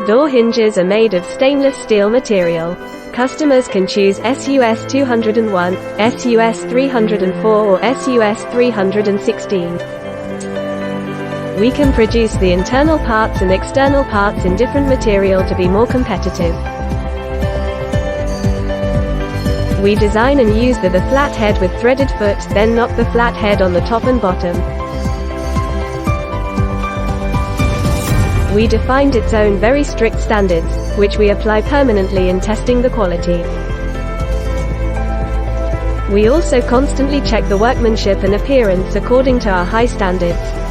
Door hinges are made of stainless steel material. Customers can choose SUS201, SUS304 or SUS316. We can produce the internal parts and external parts in different material to be more competitive. We design and use the flat head with threaded foot, then knock the flat head on the top and bottom. We defined its own very strict standards, which we apply permanently in testing the quality. We also constantly check the workmanship and appearance according to our high standards.